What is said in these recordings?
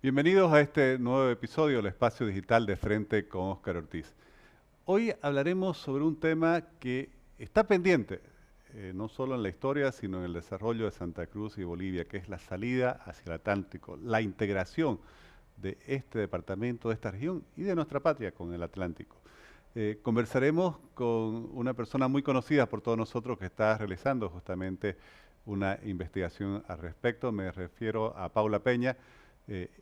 Bienvenidos a este nuevo episodio del Espacio Digital de Frente con Óscar Ortiz. Hoy hablaremos sobre un tema que está pendiente, no solo en la historia, sino en el desarrollo de Santa Cruz y Bolivia, que es la salida hacia el Atlántico, la integración de este departamento, de esta región y de nuestra patria con el Atlántico. Conversaremos con una persona muy conocida por todos nosotros que está realizando justamente una investigación al respecto. Me refiero a Paula Peña,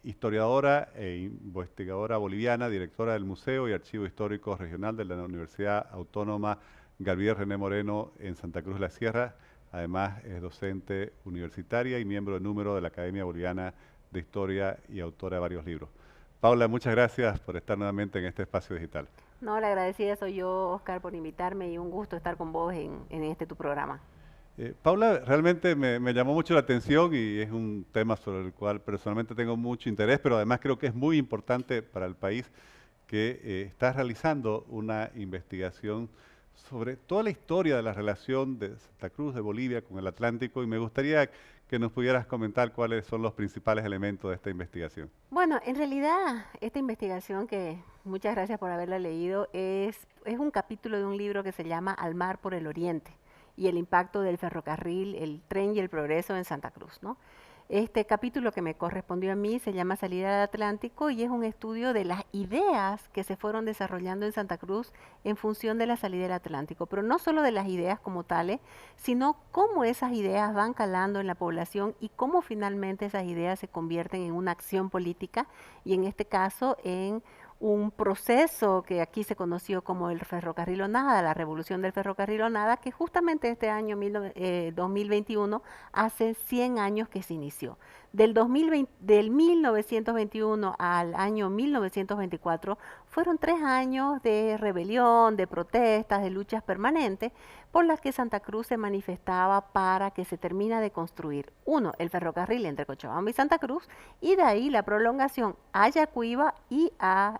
historiadora e investigadora boliviana, directora del Museo y Archivo Histórico Regional de la Universidad Autónoma Gabriel René Moreno en Santa Cruz de la Sierra. Además es docente universitaria y miembro de número de la Academia Boliviana de Historia y autora de varios libros. Paula, muchas gracias por estar nuevamente en este espacio digital. No, la agradecida soy yo, Oscar, por invitarme y un gusto estar con vos en este tu programa. Paula, realmente me llamó mucho la atención y es un tema sobre el cual personalmente tengo mucho interés, pero además creo que es muy importante para el país que estás realizando una investigación sobre toda la historia de la relación de Santa Cruz de Bolivia con el Atlántico y me gustaría que nos pudieras comentar cuáles son los principales elementos de esta investigación. Bueno, en realidad, esta investigación, que muchas gracias por haberla leído, es un capítulo de un libro que se llama Al mar por el Oriente y el impacto del ferrocarril, el tren y el progreso en Santa Cruz, ¿no? Este capítulo que me correspondió a mí se llama Salida al Atlántico y es un estudio de las ideas que se fueron desarrollando en Santa Cruz en función de la salida del Atlántico, pero no solo de las ideas como tales, sino cómo esas ideas van calando en la población y cómo finalmente esas ideas se convierten en una acción política y en este caso en un proceso que aquí se conoció como el ferrocarril o nada, la revolución del ferrocarril o nada, que justamente este año 2021 hace 100 años que se inició. Del 1921 al año 1924 fueron 3 años de rebelión, de protestas, de luchas permanentes por las que Santa Cruz se manifestaba para que se termina de construir, uno, el ferrocarril entre Cochabamba y Santa Cruz, y de ahí la prolongación a Yacuiba y a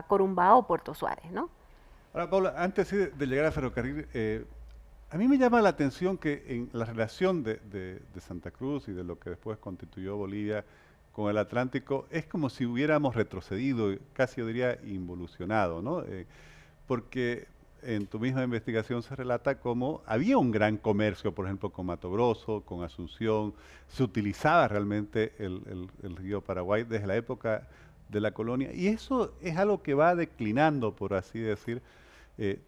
Corumbao, Puerto Suárez, ¿no? Ahora, Paula, antes sí, de llegar al ferrocarril, a mí me llama la atención que en la relación de Santa Cruz y de lo que después constituyó Bolivia con el Atlántico, es como si hubiéramos retrocedido, casi yo diría involucionado, ¿no? Porque en tu misma investigación se relata cómo había un gran comercio, por ejemplo, con Mato Grosso, con Asunción, se utilizaba realmente el río Paraguay desde la época de la colonia, y eso es algo que va declinando, por así decir, eh,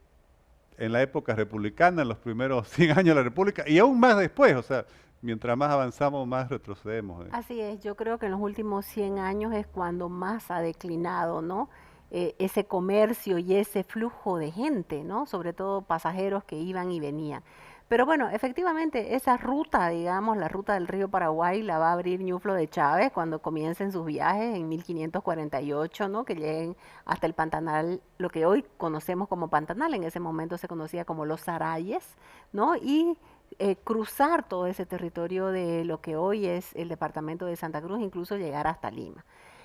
en la época republicana, en los primeros 100 años de la República, y aún más después, o sea, mientras más avanzamos, más retrocedemos. Así es, yo creo que en los últimos 100 años es cuando más ha declinado, ¿no? Ese comercio y ese flujo de gente, ¿no? Sobre todo pasajeros que iban y venían. Pero bueno, efectivamente, esa ruta, digamos, la ruta del río Paraguay, la va a abrir Ñuflo de Chávez cuando comiencen sus viajes en 1548, ¿no? Que lleguen hasta el Pantanal, lo que hoy conocemos como Pantanal, en ese momento se conocía como los Sarayes, ¿no? Y cruzar todo ese territorio de lo que hoy es el departamento de Santa Cruz, incluso llegar hasta Lima.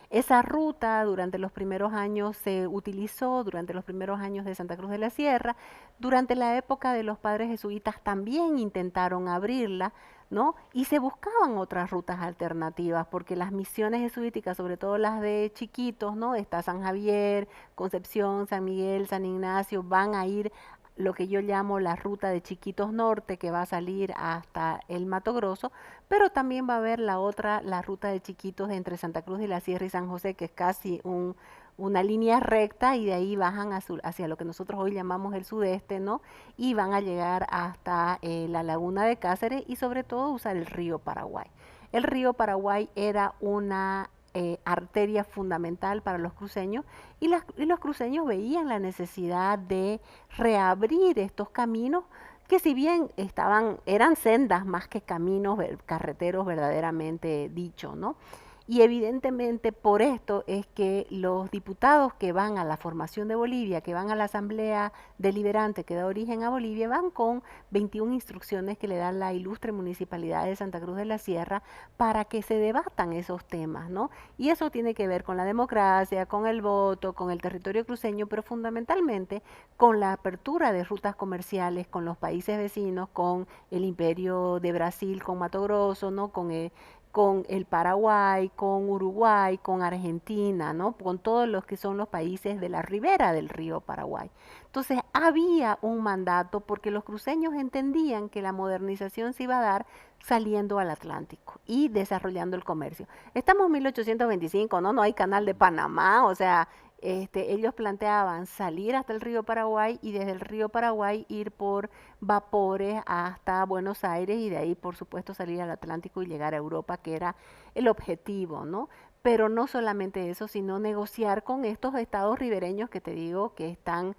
Esa ruta durante los primeros años se utilizó, durante los primeros años de Santa Cruz de la Sierra, durante la época de los padres jesuitas también intentaron abrirla, ¿no? Y se buscaban otras rutas alternativas, porque las misiones jesuíticas, sobre todo las de chiquitos, ¿no? Está San Javier, Concepción, San Miguel, San Ignacio, van a ir lo que yo llamo la ruta de Chiquitos Norte, que va a salir hasta el Mato Grosso, pero también va a haber la otra, la ruta de Chiquitos entre Santa Cruz de la Sierra y San José, que es casi una línea recta y de ahí bajan hacia lo que nosotros hoy llamamos el sudeste, ¿no? Y van a llegar hasta la laguna de Cáceres y sobre todo usar el río Paraguay. El río Paraguay era una arteria fundamental para los cruceños y los cruceños veían la necesidad de reabrir estos caminos que si bien eran sendas más que caminos carreteros verdaderamente dicho, ¿no? Y evidentemente por esto es que los diputados que van a la formación de Bolivia, que van a la asamblea deliberante que da origen a Bolivia, van con 21 instrucciones que le dan la ilustre municipalidad de Santa Cruz de la Sierra para que se debatan esos temas, ¿no? Y eso tiene que ver con la democracia, con el voto, con el territorio cruceño, pero fundamentalmente con la apertura de rutas comerciales con los países vecinos, con el imperio de Brasil, con Mato Grosso, ¿no? con el Paraguay, con Uruguay, con Argentina, ¿no? Con todos los que son los países de la ribera del río Paraguay. Entonces había un mandato porque los cruceños entendían que la modernización se iba a dar saliendo al Atlántico y desarrollando el comercio. Estamos en 1825, ¿no? No hay canal de Panamá, o sea, ellos planteaban salir hasta el río Paraguay y desde el río Paraguay ir por vapores hasta Buenos Aires y de ahí, por supuesto, salir al Atlántico y llegar a Europa, que era el objetivo, ¿no? Pero no solamente eso, sino negociar con estos estados ribereños que te digo que están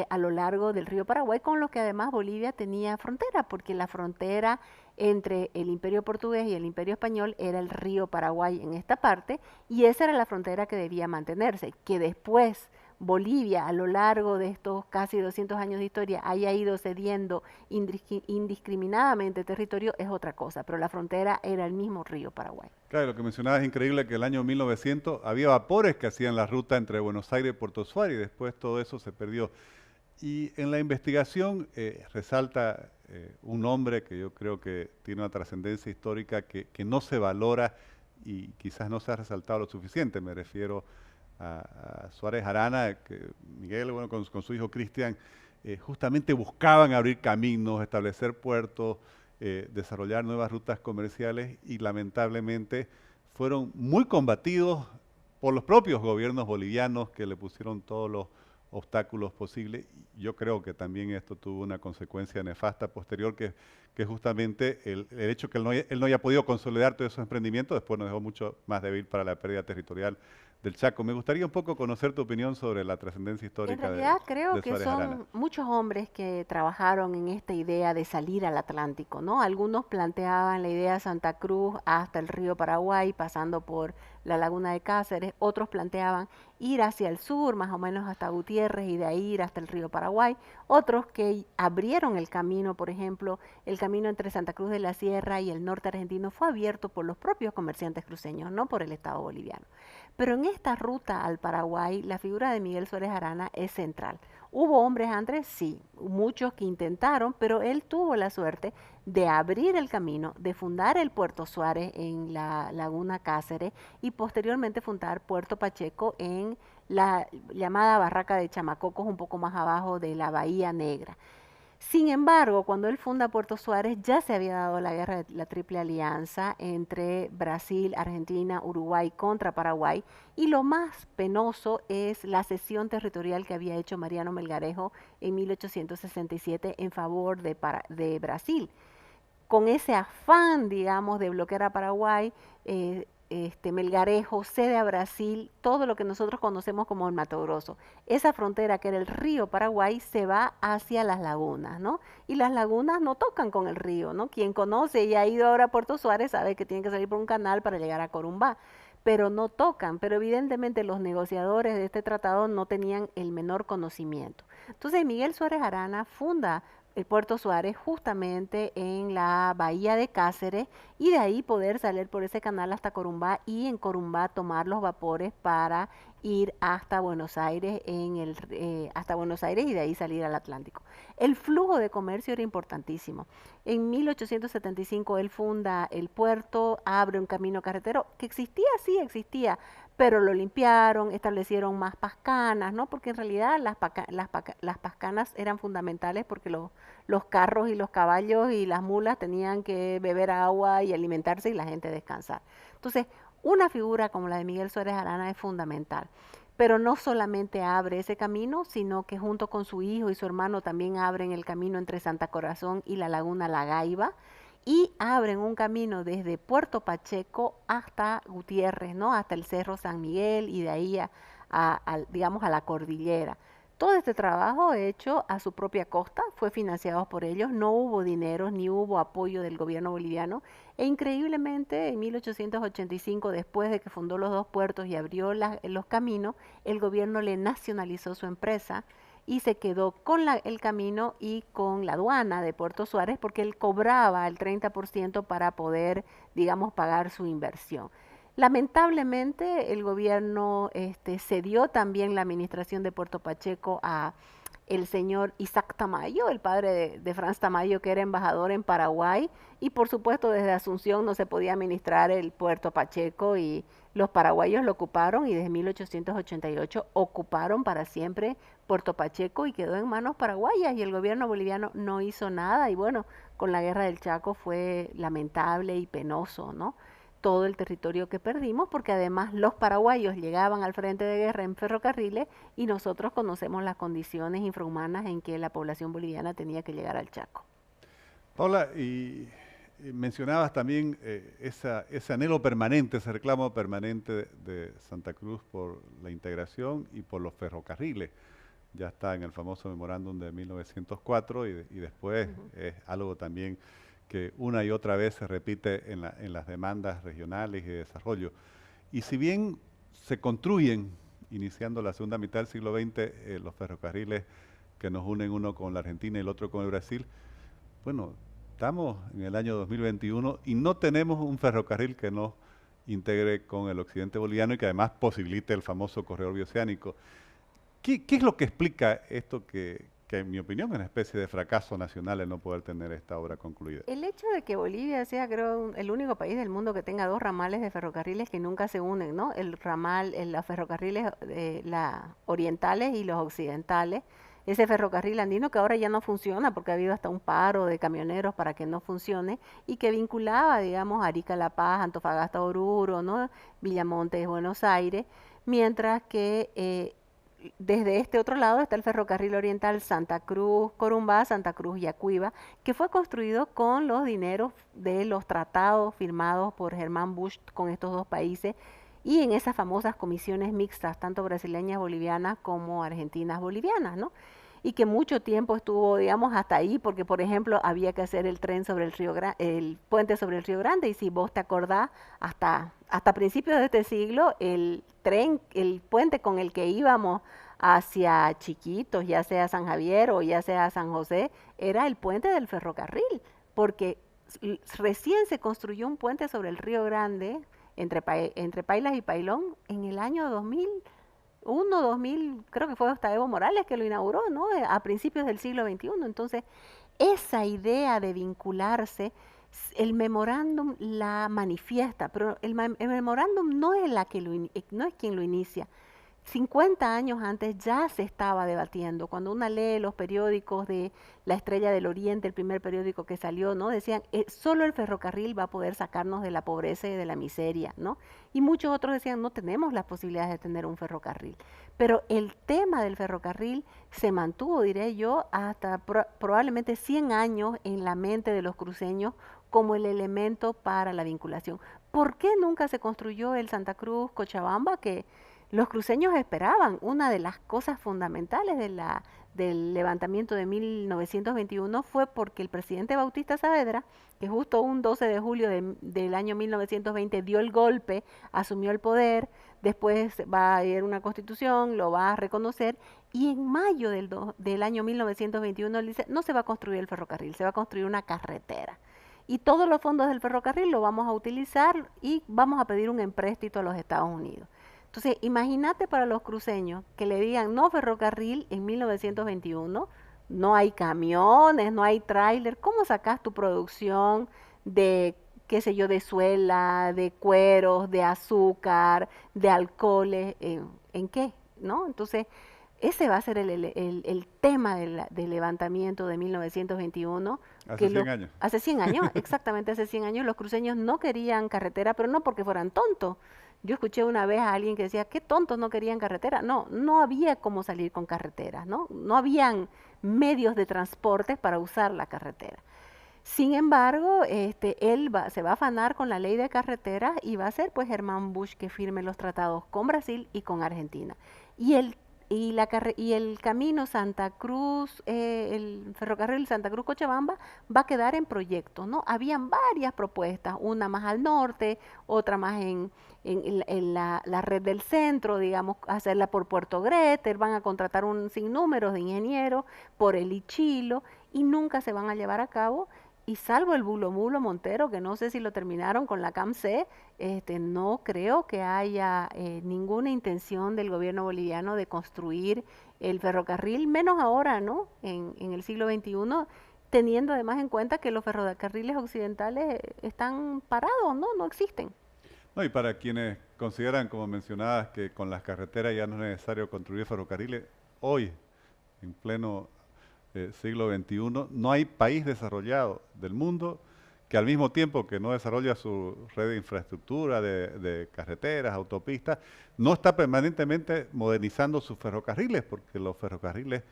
a lo largo del río Paraguay, con los que además Bolivia tenía frontera, porque la frontera entre el Imperio Portugués y el Imperio Español era el río Paraguay en esta parte, y esa era la frontera que debía mantenerse, que después Bolivia a lo largo de estos casi 200 años de historia haya ido cediendo indiscriminadamente territorio es otra cosa, pero la frontera era el mismo río Paraguay. Claro, lo que mencionabas es increíble que el año 1900 había vapores que hacían la ruta entre Buenos Aires y Puerto Suárez y después todo eso se perdió. Y en la investigación resalta un hombre que yo creo que tiene una trascendencia histórica que no se valora y quizás no se ha resaltado lo suficiente. Me refiero a Suárez Arana, que Miguel, bueno, con su hijo Cristian, justamente buscaban abrir caminos, establecer puertos, desarrollar nuevas rutas comerciales y lamentablemente fueron muy combatidos por los propios gobiernos bolivianos que le pusieron todos los obstáculos posibles. Yo creo que también esto tuvo una consecuencia nefasta posterior, que justamente el hecho que él no haya podido consolidar todos esos emprendimientos, después nos dejó mucho más débil para la pérdida territorial del Chaco. Me gustaría un poco conocer tu opinión sobre la trascendencia En histórica realidad creo de que Suárez Arana. son muchos hombres que trabajaron en esta idea de salir al Atlántico, ¿no? Algunos planteaban la idea de Santa Cruz hasta el río Paraguay, pasando por la laguna de Cáceres, otros planteaban ir hacia el sur, más o menos hasta Gutiérrez y de ahí ir hasta el río Paraguay, otros que abrieron el camino, por ejemplo, el camino entre Santa Cruz de la Sierra y el norte argentino fue abierto por los propios comerciantes cruceños, no por el Estado boliviano. Pero en esta ruta al Paraguay, la figura de Miguel Suárez Arana es central. ¿Hubo hombres antes? Sí, muchos que intentaron, pero él tuvo la suerte de abrir el camino, de fundar el Puerto Suárez en la Laguna Cáceres y posteriormente fundar Puerto Pacheco en la llamada Barraca de Chamacocos, un poco más abajo de la Bahía Negra. Sin embargo, cuando él funda Puerto Suárez, ya se había dado la guerra de la Triple Alianza entre Brasil, Argentina, Uruguay contra Paraguay, y lo más penoso es la cesión territorial que había hecho Mariano Melgarejo en 1867 en favor de Brasil. Con ese afán, digamos, de bloquear a Paraguay, Melgarejo cede a Brasil todo lo que nosotros conocemos como el Mato Grosso. Esa frontera que era el río Paraguay se va hacia las lagunas, ¿no? Y las lagunas no tocan con el río, ¿no? Quien conoce y ha ido ahora a Puerto Suárez sabe que tiene que salir por un canal para llegar a Corumbá, pero no tocan, pero evidentemente los negociadores de este tratado no tenían el menor conocimiento. Entonces Miguel Suárez Arana funda el Puerto Suárez justamente en la bahía de Cáceres y de ahí poder salir por ese canal hasta Corumbá y en Corumbá tomar los vapores para ir hasta Buenos Aires hasta Buenos Aires y de ahí salir al Atlántico. El flujo de comercio era importantísimo. En 1875 él funda el puerto, abre un camino carretero que existía, sí existía, pero lo limpiaron, establecieron más pascanas, ¿no? Porque en realidad las pascanas eran fundamentales porque los carros y los caballos y las mulas tenían que beber agua y alimentarse y la gente descansar. Entonces, una figura como la de Miguel Suárez Arana es fundamental, pero no solamente abre ese camino, sino que junto con su hijo y su hermano también abren el camino entre Santa Corazón y la laguna La Gaiba, y abren un camino desde Puerto Pacheco hasta Gutiérrez, ¿no? Hasta el Cerro San Miguel y de ahí digamos, a la cordillera. Todo este trabajo hecho a su propia costa, fue financiado por ellos, no hubo dinero ni hubo apoyo del gobierno boliviano e increíblemente en 1885, después de que fundó los dos puertos y abrió los caminos, el gobierno le nacionalizó su empresa y se quedó con el camino y con la aduana de Puerto Suárez porque él cobraba el 30% para poder, digamos, pagar su inversión. Lamentablemente el gobierno cedió también la administración de Puerto Pacheco el señor Isaac Tamayo, el padre de Franz Tamayo, que era embajador en Paraguay, y por supuesto desde Asunción no se podía administrar el puerto Pacheco y los paraguayos lo ocuparon y desde 1888 ocuparon para siempre Puerto Pacheco y quedó en manos paraguayas y el gobierno boliviano no hizo nada y bueno, con la guerra del Chaco fue lamentable y penoso, ¿no? Todo el territorio que perdimos, porque además los paraguayos llegaban al frente de guerra en ferrocarriles y nosotros conocemos las condiciones infrahumanas en que la población boliviana tenía que llegar al Chaco. Paula, y mencionabas también ese anhelo permanente, ese reclamo permanente de Santa Cruz por la integración y por los ferrocarriles. Ya está en el famoso memorándum de 1904 y después es algo también que una y otra vez se repite en las demandas regionales y de desarrollo. Y si bien se construyen, iniciando la segunda mitad del siglo XX, los ferrocarriles que nos unen uno con la Argentina y el otro con el Brasil, bueno, estamos en el año 2021 y no tenemos un ferrocarril que nos integre con el occidente boliviano y que además posibilite el famoso corredor bioceánico. ¿Qué es lo que explica esto que en mi opinión es una especie de fracaso nacional el no poder tener esta obra concluida? El hecho de que Bolivia sea, creo, el único país del mundo que tenga dos ramales de ferrocarriles que nunca se unen, ¿no? El ramal, los ferrocarriles orientales y los occidentales. Ese ferrocarril andino que ahora ya no funciona porque ha habido hasta un paro de camioneros para que no funcione y que vinculaba, digamos, Arica La Paz, Antofagasta Oruro, ¿no? Villamontes, Buenos Aires, mientras que desde este otro lado está el ferrocarril oriental Santa Cruz, Corumbá, Santa Cruz, Yacuiba, que fue construido con los dineros de los tratados firmados por Germán Bush con estos dos países y en esas famosas comisiones mixtas, tanto brasileñas bolivianas como argentinas bolivianas, ¿no? Y que mucho tiempo estuvo, digamos, hasta ahí, porque por ejemplo había que hacer el tren sobre el río el puente sobre el Río Grande, y si vos te acordás, hasta principios de este siglo, el tren, el puente con el que íbamos hacia Chiquitos, ya sea San Javier o ya sea San José, era el puente del ferrocarril, porque recién se construyó un puente sobre el Río Grande entre Pailas y Pailón en el año 2001, 2000, creo que fue hasta Evo Morales que lo inauguró, ¿no? A principios del siglo XXI. Entonces, esa idea de vincularse, el memorándum la manifiesta, pero el memorándum no es, no es quien lo inicia. 50 años antes ya se estaba debatiendo. Cuando uno lee los periódicos de La Estrella del Oriente, el primer periódico que salió, ¿no? Decían, solo el ferrocarril va a poder sacarnos de la pobreza y de la miseria, ¿no? Y muchos otros decían, no tenemos las posibilidades de tener un ferrocarril. Pero el tema del ferrocarril se mantuvo, diré yo, hasta probablemente 100 años en la mente de los cruceños como el elemento para la vinculación. ¿Por qué nunca se construyó el Santa Cruz Cochabamba, que los cruceños esperaban? Una de las cosas fundamentales del levantamiento de 1921 fue porque el presidente Bautista Saavedra, que justo un 12 de julio del año 1920 dio el golpe, asumió el poder, después va a haber una constitución, lo va a reconocer, y en mayo del año 1921 él dice, no se va a construir el ferrocarril, se va a construir una carretera. Y todos los fondos del ferrocarril lo vamos a utilizar y vamos a pedir un empréstito a los Estados Unidos. Entonces, imagínate para los cruceños que le digan no ferrocarril en 1921, no hay camiones, no hay tráiler, ¿cómo sacas tu producción de, qué sé yo, de suela, de cueros, de azúcar, de alcoholes, en qué? ¿No? Entonces, ese va a ser el tema del levantamiento de 1921. Hace 100 años. Hace 100 años, exactamente hace 100 años, los cruceños no querían carretera, pero no porque fueran tontos. Yo escuché una vez a alguien que decía, qué tontos no querían carretera. No, no había cómo salir con carreteras, ¿no? No habían medios de transporte para usar la carretera. Sin embargo, se va a afanar con la ley de carreteras y va a ser pues Germán Bush que firme los tratados con Brasil y con Argentina. Y el camino Santa Cruz, el ferrocarril Santa Cruz Cochabamba va a quedar en proyecto, ¿no? Habían varias propuestas, una más al norte, otra más en la red del centro, digamos, hacerla por Puerto Greter, van a contratar un sinnúmero de ingenieros por el Ichilo y nunca se van a llevar a cabo. y salvo el Bulo Mulo Montero, que no sé si lo terminaron con la CAMC, no creo que haya ninguna intención del gobierno boliviano de construir el ferrocarril, menos ahora, ¿no? En el siglo XXI, teniendo además en cuenta que los ferrocarriles occidentales están parados, ¿no? No existen. No, y para quienes consideran, como mencionabas, que con las carreteras ya no es necesario construir ferrocarriles, hoy, en pleno siglo XXI, no hay país desarrollado del mundo que al mismo tiempo que no desarrolla su red de infraestructura, de carreteras, autopistas, no está permanentemente modernizando sus ferrocarriles, porque los ferrocarriles,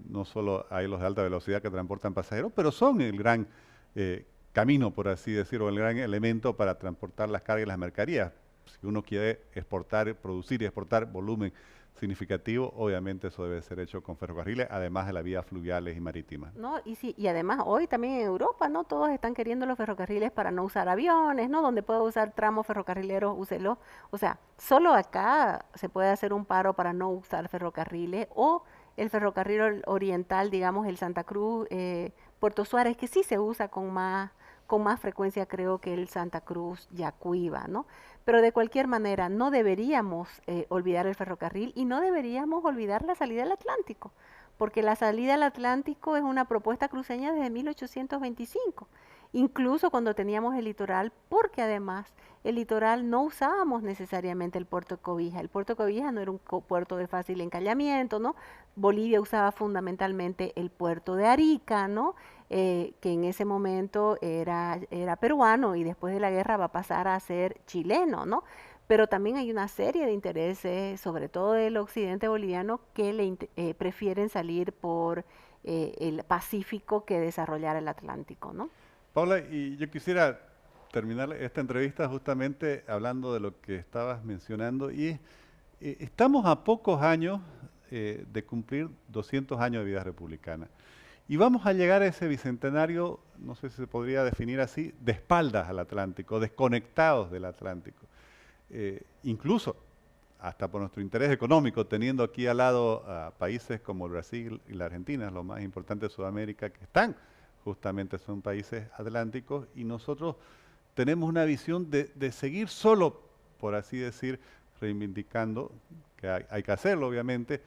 no solo hay los de alta velocidad que transportan pasajeros, pero son el gran camino, por así decirlo, el gran elemento para transportar las cargas y las mercaderías. Si uno quiere exportar, producir y exportar volumen significativo, obviamente eso debe ser hecho con ferrocarriles, además de las vías fluviales y marítimas. ¿No? Y sí, y además hoy también en Europa, ¿no? Todos están queriendo los ferrocarriles para no usar aviones, ¿no? Donde pueda usar tramos ferrocarrileros, úselo. O sea, solo acá se puede hacer un paro para no usar ferrocarriles o el ferrocarril oriental, digamos, el Santa Cruz, Puerto Suárez, que sí se usa con más frecuencia creo que el Santa Cruz Yacuiba, ¿no? Pero de cualquier manera, no deberíamos olvidar el ferrocarril y no deberíamos olvidar la salida al Atlántico, porque la salida al Atlántico es una propuesta cruceña desde 1825, incluso cuando teníamos el litoral, porque además el litoral no usábamos necesariamente el puerto de Cobija. El puerto de Cobija no era un puerto de fácil encallamiento, ¿no? Bolivia usaba fundamentalmente el puerto de Arica, ¿no? Que en ese momento era peruano y después de la guerra va a pasar a ser chileno, ¿no? Pero también hay una serie de intereses, sobre todo del occidente boliviano, que prefieren salir por el Pacífico que desarrollar el Atlántico, ¿no? Paula, y yo quisiera terminar esta entrevista justamente hablando de lo que estabas mencionando, y estamos a pocos años de cumplir 200 años de vida republicana. Y vamos a llegar a ese bicentenario, no sé si se podría definir así, de espaldas al Atlántico, desconectados del Atlántico. Incluso hasta por nuestro interés económico, teniendo aquí al lado a países como el Brasil y la Argentina, los más importantes de Sudamérica, que están justamente, son países atlánticos, y nosotros tenemos una visión de seguir solo, por así decir, reivindicando, que hay que hacerlo obviamente,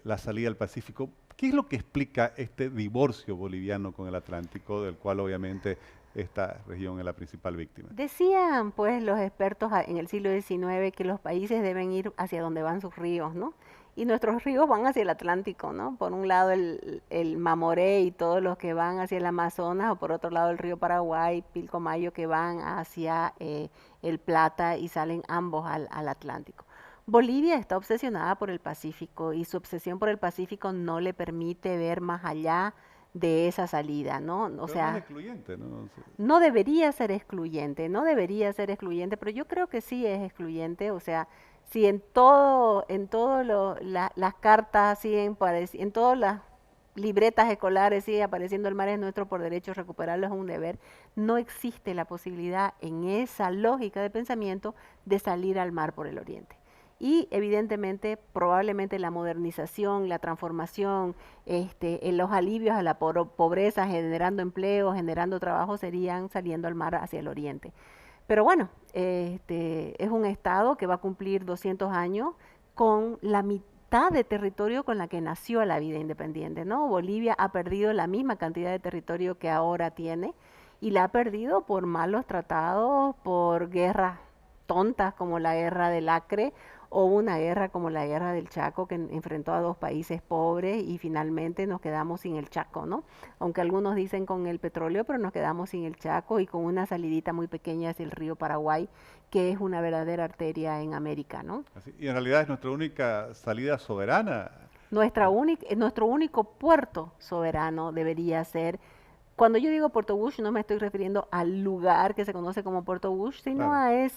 la salida al Pacífico. ¿Qué es lo que explica este divorcio boliviano con el Atlántico, del cual obviamente esta región es la principal víctima? Decían pues los expertos en el siglo XIX que los países deben ir hacia donde van sus ríos, ¿no? Y nuestros ríos van hacia el Atlántico, ¿no? Por un lado el Mamoré y todos los que van hacia el Amazonas, o por otro lado el río Paraguay, Pilcomayo, que van hacia el Plata y salen ambos al Atlántico. Bolivia está obsesionada por el Pacífico y su obsesión por el Pacífico no le permite ver más allá de esa salida, ¿no? O Pero no es sea, excluyente, ¿no? no debería ser excluyente, no debería ser excluyente, pero yo creo que sí es excluyente, o sea, si las cartas siguen en todas las libretas escolares sigue apareciendo el mar es nuestro por derecho, recuperarlo es un deber, no existe la posibilidad en esa lógica de pensamiento de salir al mar por el oriente. Y evidentemente, probablemente la modernización, la transformación, en los alivios a la pobreza, generando empleo, generando trabajo, serían saliendo al mar hacia el oriente. Pero bueno, es un estado que va a cumplir 200 años con la mitad de territorio con la que nació la vida independiente, ¿no? Bolivia ha perdido la misma cantidad de territorio que ahora tiene y la ha perdido por malos tratados, por guerras tontas como la guerra del Acre o una guerra como la guerra del Chaco que enfrentó a dos países pobres y finalmente nos quedamos sin el Chaco, ¿no? Aunque algunos dicen con el petróleo, pero nos quedamos sin el Chaco y con una salidita muy pequeña hacia el río Paraguay, que es una verdadera arteria en América, ¿no? Así, y en realidad es nuestra única salida soberana. Nuestro único puerto soberano debería ser. Cuando yo digo Puerto Bush, no me estoy refiriendo al lugar que se conoce como Puerto Bush, sino Claro.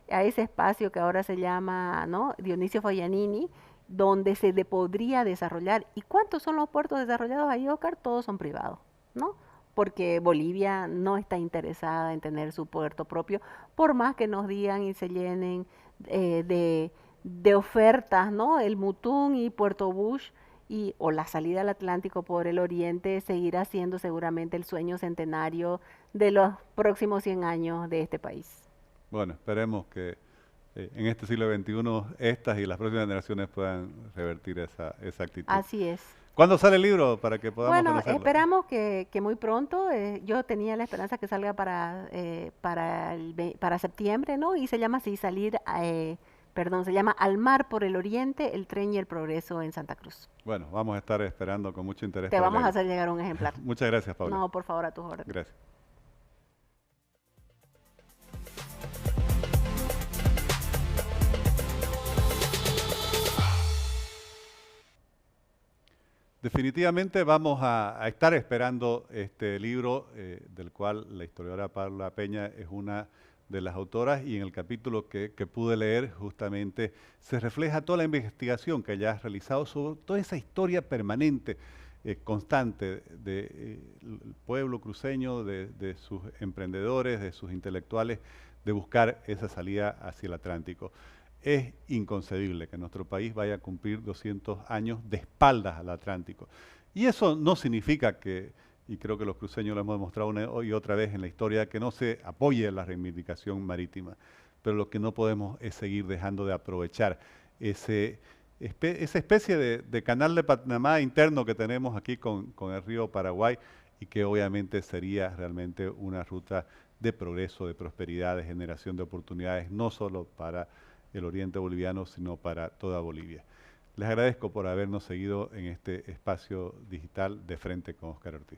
a ese espacio que ahora se llama, ¿no? Dionisio Fagianini, donde podría desarrollar. ¿Y cuántos son los puertos desarrollados ahí, Oscar? Todos son privados, ¿no? Porque Bolivia no está interesada en tener su puerto propio, por más que nos digan y se llenen de ofertas, ¿no? El Mutún y Puerto Bush o la salida al Atlántico por el oriente seguirá siendo seguramente el sueño centenario de los próximos 100 años de este país. Bueno, esperemos que en este siglo XXI estas y las próximas generaciones puedan revertir esa actitud. Así es. ¿Cuándo sale el libro para que podamos Bueno, conocerlo? esperamos que muy pronto, yo tenía la esperanza que salga para septiembre, ¿no? Y se llama así, perdón, se llama Al mar por el oriente, el tren y el progreso en Santa Cruz. Bueno, vamos a estar esperando con mucho interés Te para vamos a leerlo. hacer llegar un ejemplar. Muchas gracias, Paula. No, por favor, a tus órdenes. Gracias. Definitivamente vamos a estar esperando este libro, del cual la historiadora Paula Peña es una de las autoras, y en el capítulo que pude leer justamente se refleja toda la investigación que ella ha realizado sobre toda esa historia permanente, constante del pueblo cruceño, de sus emprendedores, de sus intelectuales, de buscar esa salida hacia el Atlántico. Es inconcebible que nuestro país vaya a cumplir 200 años de espaldas al Atlántico. Y eso no significa que, y creo que los cruceños lo hemos demostrado una y otra vez en la historia, que no se apoye la reivindicación marítima. Pero lo que no podemos es seguir dejando de aprovechar esa especie de canal de Panamá interno que tenemos aquí con el río Paraguay, y que obviamente sería realmente una ruta de progreso, de prosperidad, de generación de oportunidades, no solo para el oriente boliviano, sino para toda Bolivia. Les agradezco por habernos seguido en este espacio digital de Frente con Óscar Ortiz.